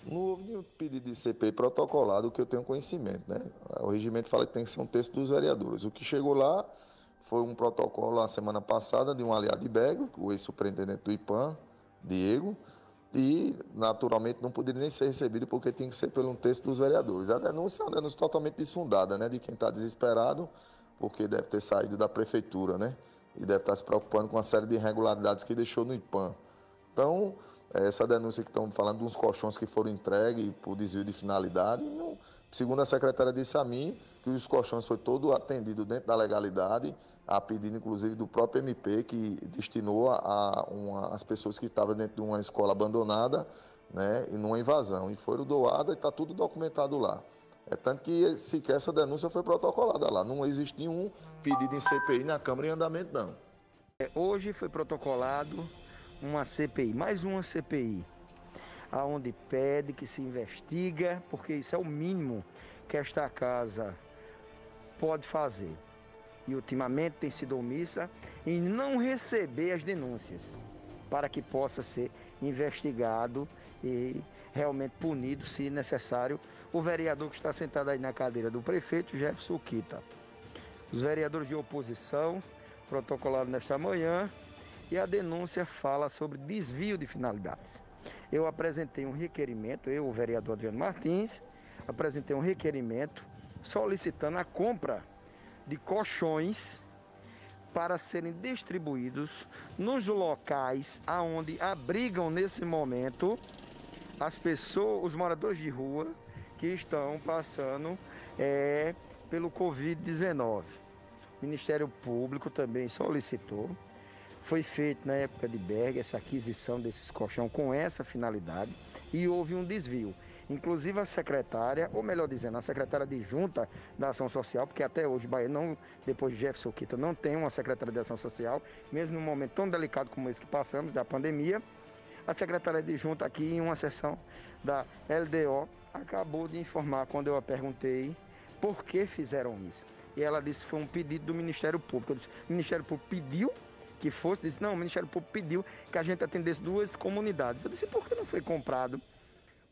Não houve nenhum pedido de CPI protocolado que eu tenho conhecimento, né? O regimento fala que tem que ser um texto dos vereadores. O que chegou lá foi um protocolo a semana passada de um aliado de Bego, o ex-superintendente do IPAM, Diego, e naturalmente não poderia nem ser recebido porque tem que ser pelo um texto dos vereadores. A denúncia é uma denúncia totalmente desfundada, né? De quem está desesperado porque deve ter saído da prefeitura, né? E deve estar se preocupando com uma série de irregularidades que deixou no IPAM. Então, essa denúncia que estão falando de uns colchões que foram entregues por desvio de finalidade, não, segundo a secretária disse a mim, que os colchões foi todo atendido dentro da legalidade, a pedido inclusive do próprio MP, que destinou as pessoas que estavam dentro de uma escola abandonada, né, e numa invasão, e foram doadas e está tudo documentado lá. É tanto que sequer essa denúncia foi protocolada lá, não existe nenhum pedido em CPI na Câmara em andamento, não. Hoje foi protocolado uma CPI, mais uma CPI, aonde pede que se investiga, porque isso é o mínimo que esta casa pode fazer. E ultimamente tem sido omissa em não receber as denúncias, para que possa ser investigado e realmente punido, se necessário, o vereador que está sentado aí na cadeira do prefeito, Jefferson Kita. Os vereadores de oposição protocolaram nesta manhã e a denúncia fala sobre desvio de finalidades. Eu apresentei um requerimento, o vereador Adriano Martins, apresentei um requerimento solicitando a compra de colchões para serem distribuídos nos locais aonde abrigam nesse momento as pessoas, os moradores de rua que estão passando pelo Covid-19. O Ministério Público também solicitou. Foi feito na época de Berg essa aquisição desses colchões com essa finalidade e houve um desvio. Inclusive a secretária, ou melhor dizendo, a secretária adjunta da Ação Social, porque até hoje Bahia, não, depois de Jefferson Kita, não tem uma secretária de Ação Social, mesmo num momento tão delicado como esse que passamos, da pandemia. A secretária adjunta aqui em uma sessão da LDO acabou de informar, quando eu a perguntei, por que fizeram isso. E ela disse que foi um pedido do Ministério Público. Eu disse, o Ministério Público pediu que fosse, disse, não, o Ministério Público pediu que a gente atendesse duas comunidades. Eu disse, por que não foi comprado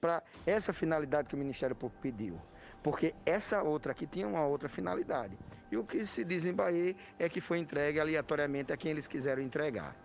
para essa finalidade que o Ministério Público pediu? Porque essa outra aqui tinha uma outra finalidade. E o que se diz em Bahia é que foi entregue aleatoriamente a quem eles quiseram entregar.